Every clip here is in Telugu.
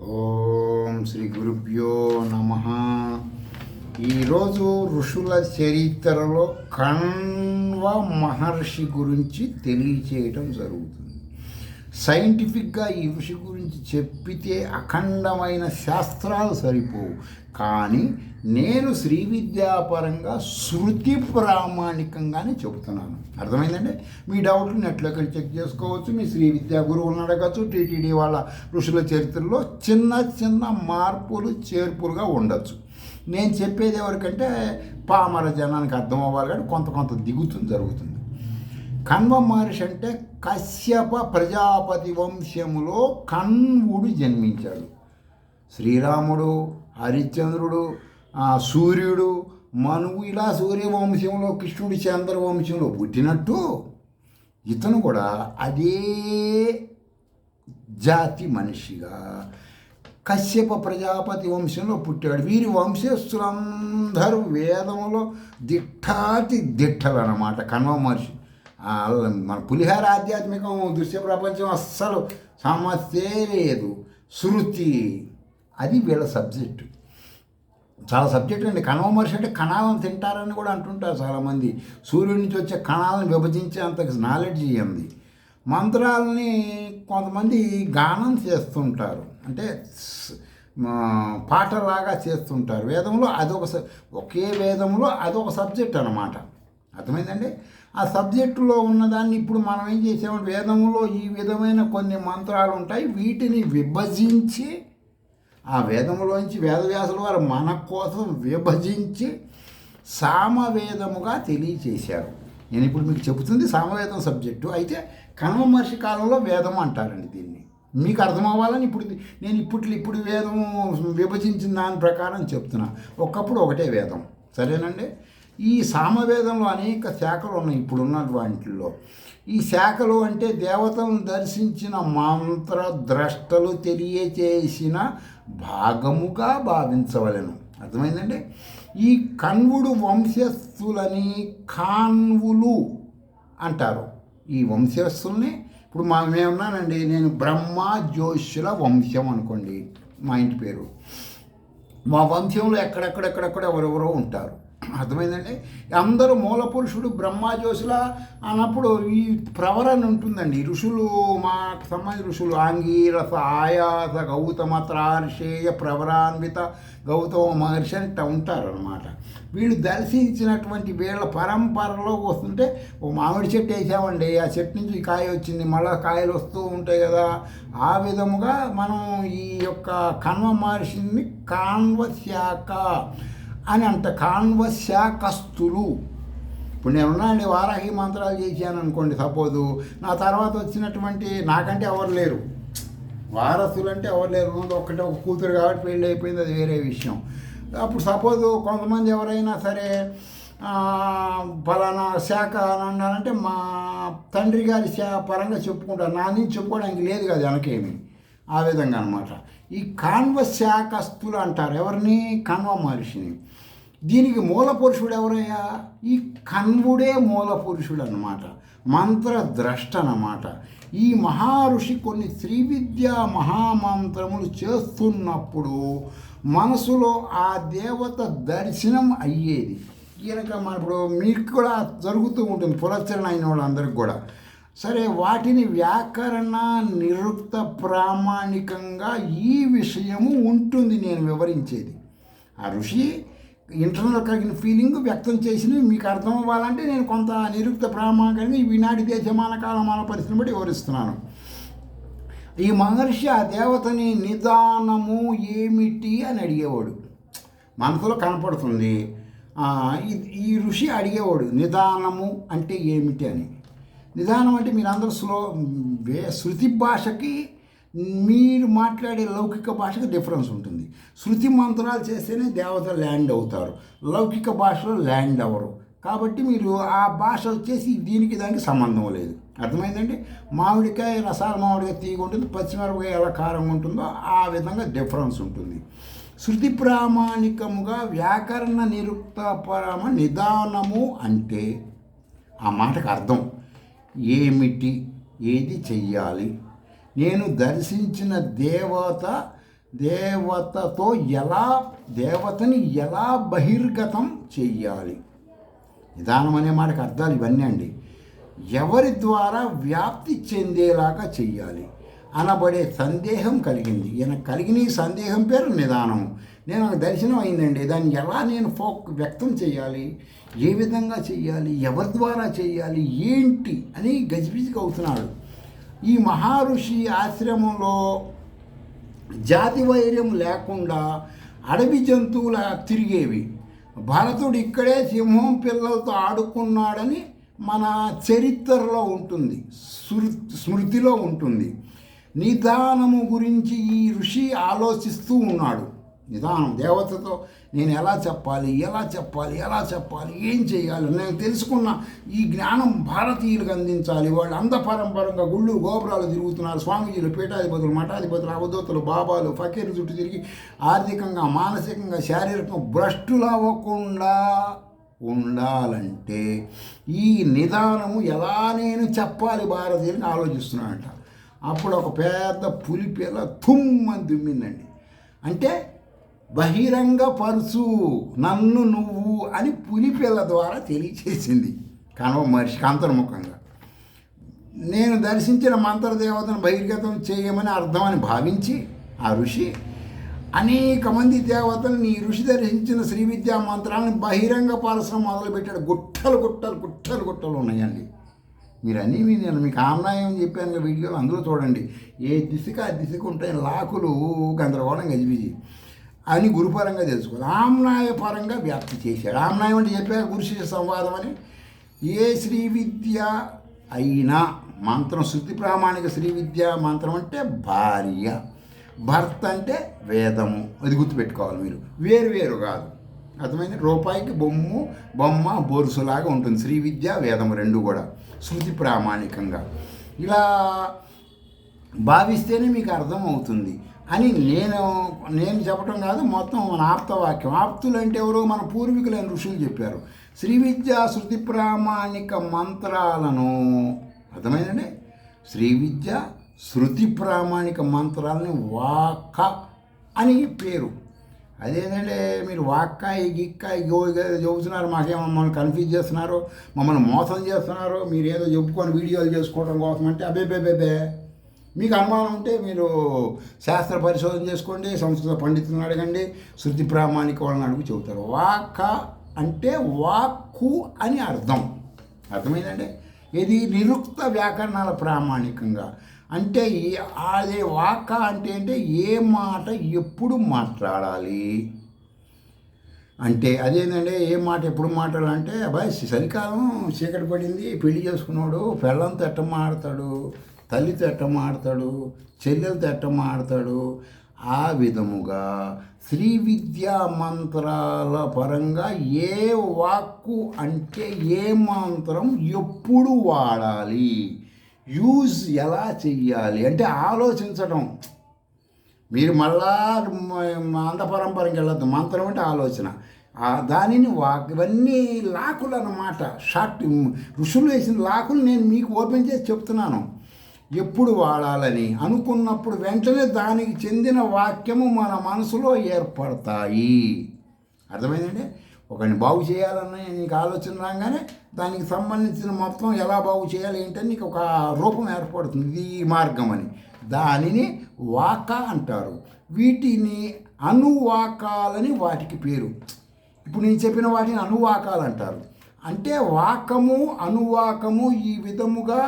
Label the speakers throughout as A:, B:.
A: ఓం శ్రీ గురుభ్యో నమ. ఈరోజు ఋషుల చరిత్రలో కణ్వ మహర్షి గురించి తెలియచేయటం జరుగుతుంది. సైంటిఫిక్గా ఈ ఋషి గురించి చెప్పితే అఖండమైన శాస్త్రాలు సరిపోవు, కానీ నేను శ్రీ విద్యాపరంగా శృతి ప్రామాణికంగానే చెబుతున్నాను. అర్థమైందండి? మీ డౌట్లు నెట్లోకి చెక్ చేసుకోవచ్చు, మీ శ్రీ విద్యా గురువులను అడగచ్చు, టీటీడీ వాళ్ళ ఋషుల చరిత్రలో చిన్న చిన్న మార్పులు చేర్పులుగా ఉండొచ్చు. నేను చెప్పేది ఎవరికంటే పామర జనానికి అర్థం అవ్వాలి, కానీ కొంత దిగుతుంది జరుగుతుంది. కణ్వ మహర్షి అంటే కశ్యప ప్రజాపతి వంశములో కణ్వుడు జన్మించాడు. శ్రీరాముడు, హరిశ్చంద్రుడు, సూర్యుడు, మనువు ఇలా సూర్యవంశంలో, కృష్ణుడి చంద్రవంశంలో పుట్టినట్టు ఇతను కూడా అదే జాతి మనిషిగా కశ్యప ప్రజాపతి వంశంలో పుట్టాడు. వీరి వంశస్థులందరూ వేదంలో దిట్టలు అన్నమాట. కణ్వ మహర్షి మన పులిహార ఆధ్యాత్మికం, దృశ్య ప్రపంచం అస్సలు సమస్యే లేదు. శృతి అది వీళ్ళ సబ్జెక్టు. చాలా సబ్జెక్ట్ అండి. కణ్వ మహర్షి అంటే కణాలను తింటారని కూడా అంటుంటారు చాలామంది. సూర్యుడి నుంచి వచ్చే కణాలను విభజించే అంత నాలెడ్జ్ ఉంది. మంత్రాలని కొంతమంది గానం చేస్తుంటారు, అంటే పాటలాగా చేస్తుంటారు. వేదంలో ఒకే వేదంలో అదొక సబ్జెక్ట్ అన్నమాట. అర్థమైందండి? ఆ సబ్జెక్టులో ఉన్నదాన్ని ఇప్పుడు మనం ఏం చేసామంటే, వేదంలో ఈ విధమైన కొన్ని మంత్రాలు ఉంటాయి, వీటిని విభజించి ఆ వేదంలోంచి వేదవ్యాసుల వారు మన కోసం విభజించి సామవేదముగా తెలియచేశారు. నేను ఇప్పుడు మీకు చెబుతుంది సామవేదం సబ్జెక్టు. అయితే కణ్వ మహర్షి కాలంలో వేదం అంటారండి దీన్ని. మీకు అర్థం అవ్వాలని నేను ఇప్పుడు వేదము విభజించిన దాని ప్రకారం చెప్తున్నా. ఒకప్పుడు ఒకటే వేదం, సరేనండి? ఈ సామవేదంలో అనేక శాఖలు ఉన్నాయి ఇప్పుడున్న వాటిల్లో. ఈ శాఖలు అంటే దేవతలను దర్శించిన మంత్ర ద్రష్టలు తెలియచేసిన భాగముగా భావించవలెను. అర్థమైందండి? ఈ కణ్వుడు వంశస్థులని కాన్వులు అంటారు. ఈ వంశస్థుల్ని ఇప్పుడు మేమున్నానండి, నేను బ్రహ్మ జోష్యుల వంశం అనుకోండి మా ఇంటి పేరు. మా వంశంలో ఎక్కడెక్కడెక్కడెక్కడ ఎవరెవరో ఉంటారు. అర్థమైందండి? అందరూ మూల పురుషుడు బ్రహ్మజోషుల అన్నప్పుడు ఈ ప్రవరణ ఉంటుందండి. ఋషులు, మాకు సంబంధించిన ఋషులు ఆంగీరస, ఆయాస, గౌతమ, త్రార్షేయ, ప్రవరాన్విత, గౌతమ మహర్షి అంటే ఉంటారన్నమాట. వీళ్ళు దర్శించినటువంటి వీళ్ళ పరంపరలో వస్తుంటే, ఓ మామిడి చెట్టు వేసామండి, ఆ చెట్టు నుంచి కాయ వచ్చింది, మళ్ళీ కాయలు వస్తూ ఉంటాయి కదా. ఆ విధముగా మనం ఈ యొక్క కణ్వ మహర్షిని కాన్వ శాఖ అని అంట. కాన్వ శాఖస్థులు. ఇప్పుడు నేనున్నానండి, వారాహి మంత్రాలు చేశాను అనుకోండి సపోజు, నా తర్వాత వచ్చినటువంటి నాకంటే ఎవరు లేరు, వారసులు అంటే ఎవరు లేరు. ఒక కూతురు కాబట్టి పెళ్ళి అయిపోయింది, అది వేరే విషయం. అప్పుడు సపోజు కొంతమంది ఎవరైనా సరే ఫలానా శాఖ అని అన్నారంటే మా తండ్రి గారి పరంగా చెప్పుకుంటారు, నా నుంచి చెప్పుకోవడానికి లేదు కదా వెనకేమి. ఆ విధంగా అనమాట. ఈ కాన్వ శాఖస్థులు అంటారు ఎవరిని? కణ్వ మహర్షిని. దీనికి మూల పురుషుడు ఎవరయ్యా? ఈ కణ్వుడే మూల పురుషుడు అన్నమాట, మంత్రద్రష్ట అన్నమాట. ఈ మహర్షి కొన్ని శ్రీ విద్యా మహామంత్రములు చేస్తున్నప్పుడు మనసులో ఆ దేవత దర్శనం అయ్యేది. ఈయనక మన ఇప్పుడు మీకు కూడా జరుగుతూ ఉంటుంది, పురస్చరణ అయిన వాళ్ళందరికీ కూడా. సరే, వాటిని వ్యాకరణ నిరుక్త ప్రామాణికంగా ఈ విషయము ఉంటుంది నేను వివరించేది. ఆ ఋషి ఇంటర్నల్ కలిగిన ఫీలింగ్ వ్యక్తం చేసినవి మీకు అర్థం అవ్వాలంటే నేను కొంత నిరుక్త ప్రామాణికంగా ఈనాటి దేశమాన కాలమాన పరిస్థితిని బట్టి వివరిస్తున్నాను. ఈ మహర్షి ఆ దేవతని నిదానము ఏమిటి అని అడిగేవాడు. మనసులో కనపడుతుంది. ఈ ఋషి అడిగేవాడు నిదానము అంటే ఏమిటి అని. నిదానం అంటే మీరందరూ శృతి భాషకి మీరు మాట్లాడే లౌకిక భాషకి డిఫరెన్స్ ఉంటుంది. శృతి మంత్రాలు చేస్తేనే దేవత ల్యాండ్ అవుతారు, లౌకిక భాషలో ల్యాండ్ అవ్వరు. కాబట్టి మీరు ఆ భాష వచ్చేసి దీనికి దానికి సంబంధం లేదు. అర్థమైందండి? మామిడికాయ రసాల మామిడికాయ తీగ ఉంటుంది, పచ్చిమిరపకాయ ఎలా కారంగా ఉంటుందో ఆ విధంగా డిఫరెన్స్ ఉంటుంది. శృతి ప్రామాణికముగా వ్యాకరణ నిరుక్త నిదానము అంటే ఆ మాటకు అర్థం ఏమిటి, ఏది చెయ్యాలి, నేను దర్శించిన దేవత దేవతతో ఎలా దేవతని ఎలా బహిర్గతం చెయ్యాలి. నిదానం అనే మాటకు అర్థాలు ఇవన్నీ అండి. ఎవరి ద్వారా వ్యాప్తి చెందేలాగా చెయ్యాలి అనబడే సందేహం కలిగింది. ఈయన కలిగిన ఈ సందేహం పేరు నిదానం. నేను నాకు దర్శనం అయిందండి. దాన్ని ఎలా నేను వ్యక్తం చేయాలి, ఏ విధంగా చెయ్యాలి, ఎవరి ద్వారా చెయ్యాలి, ఏంటి అని గజిబిజిగా అవుతున్నాడు. ఈ మహర్షి ఆశ్రమంలో జాతి వైర్యం లేకుండా అడవి జంతువుల తిరిగేవి. భరతుడు ఇక్కడే సింహం పిల్లలతో ఆడుకున్నాడని మన చరిత్రలో ఉంటుంది, స్మృతిలో ఉంటుంది. నిదానము గురించి ఈ ఋషి ఆలోచిస్తూ ఉన్నాడు. నిదానం దేవతతో నేను ఎలా చెప్పాలి, ఏం చేయాలి, నేను తెలుసుకున్న ఈ జ్ఞానం భారతీయులకు అందించాలి. వాళ్ళు అందపరంపరంగా గుళ్ళు గోపురాలు తిరుగుతున్నారు. స్వామీజీలు, పీఠాధిపతులు, మఠాధిపతులు, అవధూతలు, బాబాలు, ఫకీర్లు చుట్టూ తిరిగి ఆర్థికంగా, మానసికంగా, శారీరకంగా భ్రష్టులు అవ్వకుండా ఉండాలంటే ఈ నిదానము ఎలా నేను చెప్పాలి భారతీయులని ఆలోచిస్తున్నానంట. అప్పుడు ఒక పెద్ద పులిపిల్ల తుమ్మని దుమ్మిందండి. అంటే బహిరంగ పరుచు నన్ను నువ్వు అని పులిపిల్ల ద్వారా తెలియచేసింది కణవ మహర్షికి అంతర్ముఖంగా. నేను దర్శించిన మంత్రదేవతను బహిర్గతం చేయమని అర్థమని భావించి ఆ ఋషి అనేక మంది దేవతలను ఈ ఋషి దర్శించిన శ్రీ విద్యా మంత్రాలను బహిరంగ పరచడం మొదలుపెట్టాడు. గుట్టలు ఉన్నాయండి. మీరన్నీ నేను మీకు ఆమ్నాయం చెప్పాను వీడియోలు, అందులో చూడండి. ఏ దిశకు ఆ దిశకు ఉంటాయి లాకులు, గందరగోళం, గజిబిజి అని గురుపరంగా తెలుసుకోవాలి. ఆమ్నాయపరంగా వ్యాప్తి చేశాడు. ఆమ్నాయం అంటే చెప్పాక గురు శిష్య సంవాదం అని. ఏ శ్రీ విద్య అయినా మంత్రం శృతి ప్రామాణిక శ్రీ విద్యా మంత్రం అంటే భార్య, భర్త అంటే వేదము. అది గుర్తుపెట్టుకోవాలి మీరు. వేరు కాదు, అర్థమైంది. రూపాయికి బొమ్మ బొరుసులాగా ఉంటుంది శ్రీ విద్య వేదము రెండు కూడా శృతి ప్రామాణికంగా. ఇలా భావిస్తేనే మీకు అర్థమవుతుంది అని నేను చెప్పడం కాదు, మొత్తం మన ఆప్తవాక్యం. ఆప్తులు అంటే ఎవరో మన పూర్వీకులైన ఋషులు చెప్పారు. శ్రీ విద్యా శృతి ప్రామాణిక మంత్రాలను, అర్థమైందండి, శ్రీ విద్య శృతి ప్రామాణిక మంత్రాలని వాక్క అని పేరు. అదేంటంటే మీరు వాక్కాయి గిక్కాయి చెబుతున్నారు, మాకేమో మమ్మల్ని కన్ఫ్యూజ్ చేస్తున్నారు, మమ్మల్ని మోసం చేస్తున్నారు, మీరు ఏదో చెప్పుకొని వీడియోలు చేసుకోవడం కోసం అంటే అబేబేబేబే. మీకు అనుమానం ఉంటే మీరు శాస్త్ర పరిశోధన చేసుకోండి, సంస్కృత పండితులను అడగండి, శృతి ప్రామాణిక వాళ్ళని అడుగు చెబుతారు. వాక్క అంటే వాక్కు అని అర్థం, అర్థమైందండి. ఇది నిరుక్త వ్యాకరణాల ప్రామాణికంగా అంటే అదే వాక్క అంటే ఏ మాట ఎప్పుడు మాట్లాడాలి అంటే అదేంటంటే ఏ మాట ఎప్పుడు మాట్లాడాలంటే అబ్బాయి చలికాలం చీకటి పడింది, పెళ్లి చేసుకున్నాడు, పెళ్ళంతో ఎట్ట మాడతాడు, తల్లితో ఎట్ట మాడతాడు, చెల్లెలతో ఎట్ట మాడతాడు. ఆ విధముగా శ్రీ విద్యా మంత్రాల పరంగా ఏ వాక్కు అంటే ఏ మంత్రం ఎప్పుడు వాడాలి, యూజ్ ఎలా చెయ్యాలి అంటే ఆలోచించడం. మీరు మళ్ళా అంధపరంపరకి వెళ్ళద్దు. మంత్రం అంటే ఆలోచన, దానిని ఇవన్నీ లాకులు అన్నమాట. షార్ట్ ఋషులు వేసిన లాకులు నేను మీకు ఓపెన్ చేసి చెప్తున్నాను. ఎప్పుడు వాడాలని అనుకున్నప్పుడు వెంటనే దానికి చెందిన వాక్యము మన మనసులో ఏర్పడతాయి. అర్థమైందండి. ఒకరిని బాగు చేయాలన్న నీకు ఆలోచన రాగానే దానికి సంబంధించిన మొత్తం ఎలా బాగు చేయాలి ఏంటని నీకు ఒక రూపం ఏర్పడుతుంది, ఇది ఈ మార్గం అని. దానిని వాక అంటారు. వీటిని అనువాకాలని వాటికి పేరు. ఇప్పుడు నేను చెప్పిన వాటిని అనువాకాలు అంటారు. అంటే వాకము అనువాకము ఈ విధముగా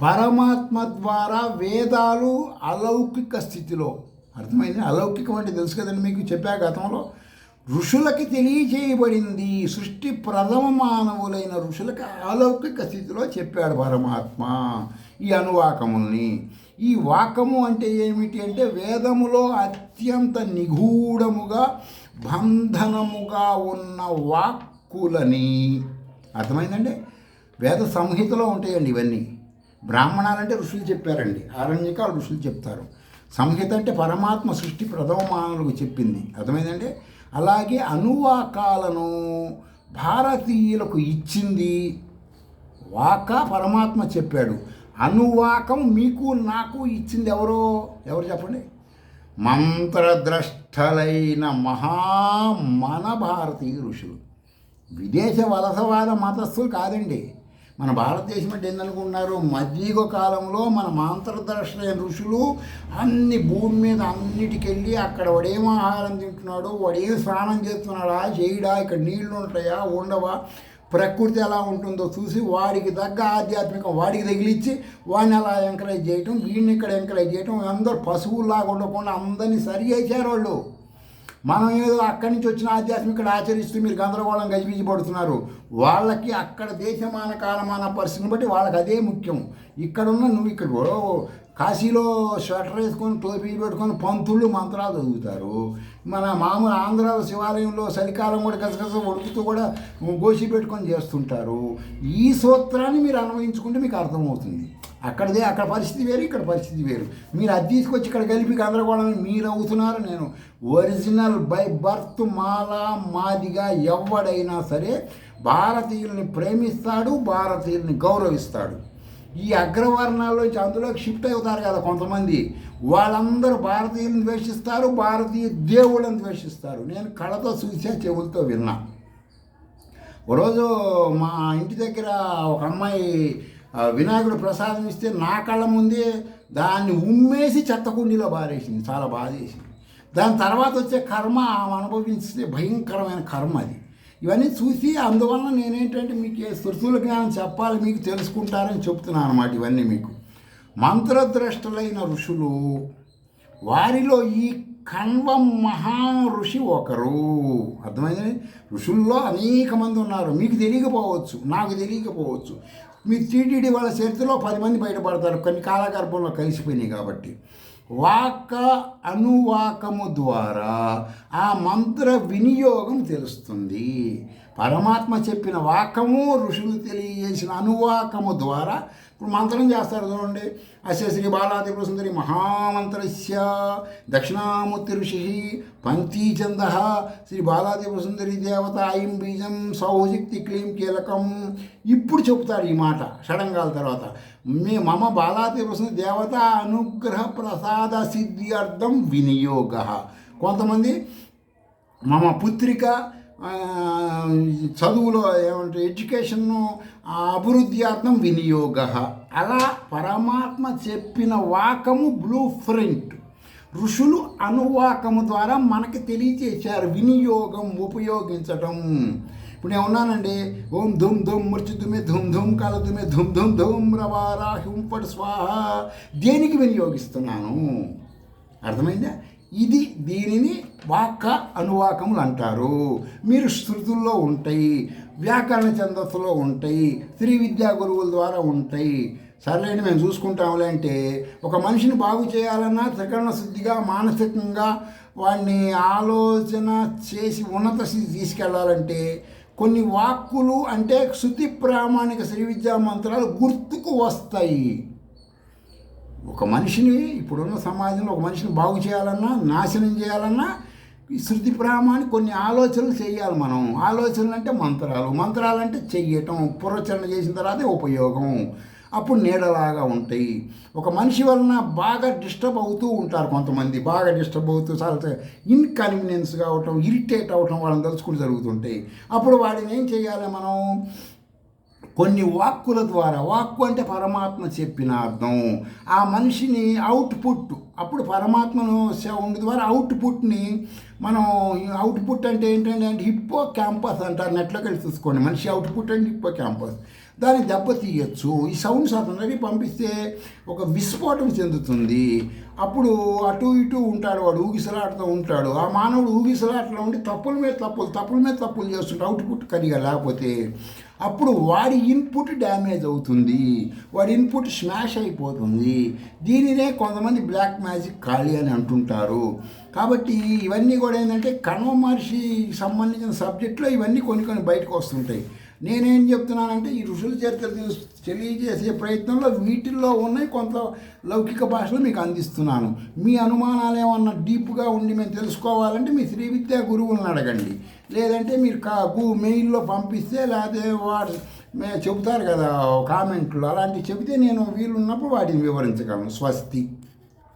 A: పరమాత్మ ద్వారా వేదాలు అలౌకిక స్థితిలో, అర్థమైంది. అలౌకికం అంటే తెలుసు కదండి, మీకు చెప్పా గతంలో. ఋషులకి తెలియజేయబడింది. సృష్టి ప్రథమ మానవులైన ఋషులకి అలౌకిక స్థితిలో చెప్పాడు పరమాత్మ ఈ అనువాకముల్ని. ఈ వాకము అంటే ఏమిటి అంటే వేదములో అత్యంత నిగూఢముగా బంధనముగా ఉన్న వాక్కులని, అర్థమైందండి. వేద సంహితలో ఉంటాయండి ఇవన్నీ. బ్రాహ్మణాలంటే ఋషులు చెప్పారండి, ఆరణ్యకాలు ఋషులు చెప్తారు. సంహిత అంటే పరమాత్మ సృష్టి ప్రథమ మానవులకు చెప్పింది, అర్థమైందండి. అలాగే అనువాకాలను భారతీయులకు ఇచ్చింది వాక పరమాత్మ చెప్పాడు. అనువాకం మీకు నాకు ఇచ్చింది ఎవరు చెప్పండి? మంత్రద్రష్టలైన మన భారతీయ ఋషులు. విదేశ వలసవాద మతస్థులు కాదండి. మన భారతదేశం అంటే ఏందనుకుంటున్నారు? మధ్యయుగ కాలంలో మన మంత్రద్రష్టలైన ఋషులు అన్ని భూమి మీద అన్నిటికెళ్ళి అక్కడ వాడేం ఆహారం తింటున్నాడు, వాడేం స్నానం చేస్తున్నాడా, చేయడా, ఇక్కడ నీళ్లు ఉంటాయా ఉండవా, ప్రకృతి ఎలా ఉంటుందో చూసి వాడికి తగ్గ ఆధ్యాత్మికం వాడికి తగిలిచ్చి వాడిని అలా ఎంకరేజ్ చేయటం, వీడిని ఇక్కడ ఎంకరేజ్ చేయటం, అందరూ పశువుల్లాగా ఉండకుండా అందరినీ సరి చేశారు వాళ్ళు. మనం ఏదో అక్కడి నుంచి వచ్చిన ఆధ్యాత్మిక ఇక్కడ ఆచరిస్తూ మీరు గందరగోళం గజిబిజి పడుతున్నారు. వాళ్ళకి అక్కడ దేశమాన కాలమాన పరిస్థితిని బట్టి వాళ్ళకి అదే ముఖ్యం. ఇక్కడున్న నువ్వు ఇక్కడ కాశీలో స్వెటర్ వేసుకొని టోపీలు పెట్టుకొని పంతుళ్ళు మంత్రాలు చదువుతారు. మన మామూలు ఆంధ్రాలో శివాలయంలో చలికాలం కూడా గసగస ఉడుకుతూ కూడా గోసి పెట్టుకొని చేస్తుంటారు. ఈ సూత్రాన్ని మీరు అన్వయించుకుంటే మీకు అర్థమవుతుంది. అక్కడ పరిస్థితి వేరు, ఇక్కడ పరిస్థితి వేరు. మీరు అది తీసుకొచ్చి ఇక్కడ కలిపి గందరగోళం మీరు అవుతున్నారు. నేను ఒరిజినల్ బై బర్త్ మాదిగా ఎవడైనా సరే భారతీయుల్ని ప్రేమిస్తాడు, భారతీయుల్ని గౌరవిస్తాడు. ఈ అగ్రవర్ణాల్లోంచి అందులోకి షిఫ్ట్ అవుతారు కదా కొంతమంది, వాళ్ళందరూ భారతీయులను ద్వేషిస్తారు, భారతీయ దేవుళ్ళని ద్వేషిస్తారు. నేను కళ్ళతో చూసా, చెవులతో విన్నా. ఒకరోజు మా ఇంటి దగ్గర ఒక అమ్మాయి వినాయకుడు ప్రసాదం ఇస్తే నా కళ్ళ ముందే దాన్ని ఉమ్మేసి చెత్తకుండీలో బారేసింది. చాలా బాధ చేసింది. దాని తర్వాత వచ్చే కర్మ ఆమె అనుభవించే భయంకరమైన కర్మ అది. ఇవన్నీ చూసి అందువల్ల నేనేంటంటే మీకు స్థుతుల జ్ఞానం చెప్పాలి, మీకు తెలుసుకుంటారని చెప్తున్నాను అన్నమాట. ఇవన్నీ మీకు మంత్రద్రష్టలైన ఋషులు, వారిలో ఈ కణ్వ మహా ఋషి ఒకరు. అర్థమైంది? ఋషుల్లో అనేక మంది ఉన్నారు. మీకు తెలియకపోవచ్చు, నాకు తెలియకపోవచ్చు. మీ టీటీడీ వాళ్ళ చరిత్రలో 10 మంది బయటపడతారు, కొన్ని కాలగర్భంలో కలిసిపోయినాయి కాబట్టి. వాక అనువాకము ద్వారా ఆ మంత్ర వినియోగం తెలుస్తుంది. పరమాత్మ చెప్పిన వాకము, ఋషులు తెలియజేసిన అనువాకము ద్వారా ఇప్పుడు మంత్రం చేస్తారు చూడండి. అస్య శ్రీ బాలాత్రిపుర సుందరి మహామంత్రస్య దక్షిణామూర్తి ఋషి పంచీచంద శ్రీ బాలాత్రిపుర సుందరి దేవత ఐం బీజం సౌశక్తి క్లీం కీలకం. ఇప్పుడు చెప్తారు ఈ మాట షడంగాల తర్వాత. మమ బాలాత్రిపుర సుందరి దేవత అనుగ్రహ ప్రసాద సిద్ధి అర్థం వినియోగ. కొంతమంది మమ పుత్రిక చదువులో ఏమంటే ఎడ్యుకేషన్ను అభివృద్ధి అర్థం వినియోగ. అలా పరమాత్మ చెప్పిన వాకము బ్లూ ప్రింట్ ఋషులు అనువాకము ద్వారా మనకి తెలియచేశారు. వినియోగం, ఉపయోగించటం. ఇప్పుడు నేను ఉన్నానండి, ఓం ధూమ్ ధూమ్ మృత్యుదుమే ధూమ్ ధూమ్ కాలదుమే ధూమ్ ధూమ్ ధూమ్ రవారా హ్యూంపట్ స్వాహ. దేనికి వినియోగిస్తున్నాను? అర్థమైందా? దీనిని వాక అనువాకములు అంటారు. మీరు శృతుల్లో ఉంటాయి, వ్యాకరణ ఛందస్సులో ఉంటాయి, శ్రీ విద్యా గురువుల ద్వారా ఉంటాయి. సర్లేండి మేము చూసుకుంటాంలే అంటే ఒక మనిషిని బాగు చేయాలన్నా త్రికరణ శుద్ధిగా మానసికంగా వాడిని ఆలోచన చేసి ఉన్నత స్థితి తీసుకెళ్లాలంటే కొన్ని వాక్కులు అంటే శృతి ప్రామాణిక శ్రీ విద్యా మంత్రాలు గుర్తుకు వస్తాయి. ఒక మనిషిని ఇప్పుడున్న సమాజంలో ఒక మనిషిని బాగు చేయాలన్నా నాశనం చేయాలన్నా ఈ శృతి ప్రామాణిక కొన్ని ఆలోచనలు చేయాలి మనం. ఆలోచనలు అంటే మంత్రాలు అంటే చెయ్యటం, పురచరణ చేసిన తర్వాత ఉపయోగం. అప్పుడు నీడలాగా ఉంటాయి. ఒక మనిషి వలన బాగా డిస్టర్బ్ అవుతూ ఉంటారు కొంతమంది, బాగా డిస్టర్బ్ అవుతూ చాలా ఇన్కన్వీనియన్స్ కావటం, ఇరిటేట్ అవటం వాళ్ళని తలుచుకుని జరుగుతుంటాయి. అప్పుడు వాడిని ఏం చేయాలి మనం? కొన్ని వాక్కుల ద్వారా, వాక్కు అంటే పరమాత్మ చెప్పిన అర్థం, ఆ మనిషిని అవుట్పుట్, అప్పుడు పరమాత్మను సౌండ్ ద్వారా అవుట్పుట్ని మనం, అవుట్పుట్ అంటే ఏంటంటే హిప్పో క్యాంపస్ అంటారు. నెట్లోకి వెళ్ళి చూసుకోండి, మనిషి అవుట్పుట్ అంటే హిప్పో క్యాంపస్. దాన్ని దెబ్బతీయచ్చు. ఈ సౌండ్స్ అతనికి పంపిస్తే ఒక విస్ఫోటం చెందుతుంది. అప్పుడు అటు ఇటు ఉంటాడు, వాడు ఊగిసలాడుతూ ఉంటాడు. ఆ మానవుడు ఊగిసలాటలో ఉండి తప్పుల మీద తప్పులు చేస్తుంటాడు, అవుట్పుట్ కరిగా లేకపోతే. అప్పుడు వాడి ఇన్పుట్ డ్యామేజ్ అవుతుంది, వాడి ఇన్పుట్ స్మాష్ అయిపోతుంది. దీనినే కొంతమంది బ్లాక్ మ్యాజిక్ ఖాళీ అని అంటుంటారు. కాబట్టి ఇవన్నీ కూడా ఏంటంటే కణ్వ మహర్షికి సంబంధించిన సబ్జెక్టులో ఇవన్నీ కొన్ని బయటకు వస్తుంటాయి. నేనేం చెప్తున్నానంటే ఈ ఋషుల చరిత్ర తెలియజేసే ప్రయత్నంలో వీటిల్లో ఉన్నాయి కొంత లౌకిక భాషలో మీకు అందిస్తున్నాను. మీ అనుమానాలు ఏమన్నా డీప్గా ఉండి మేము తెలుసుకోవాలంటే మీ శ్రీ విద్యా గురువులను అడగండి, లేదంటే మీరు మెయిల్లో పంపిస్తే, లేకపోతే చెబుతారు కదా కామెంట్లు, అలాంటివి చెబితే నేను వీలున్నప్పుడు వాటిని వివరించగలను. స్వస్తి.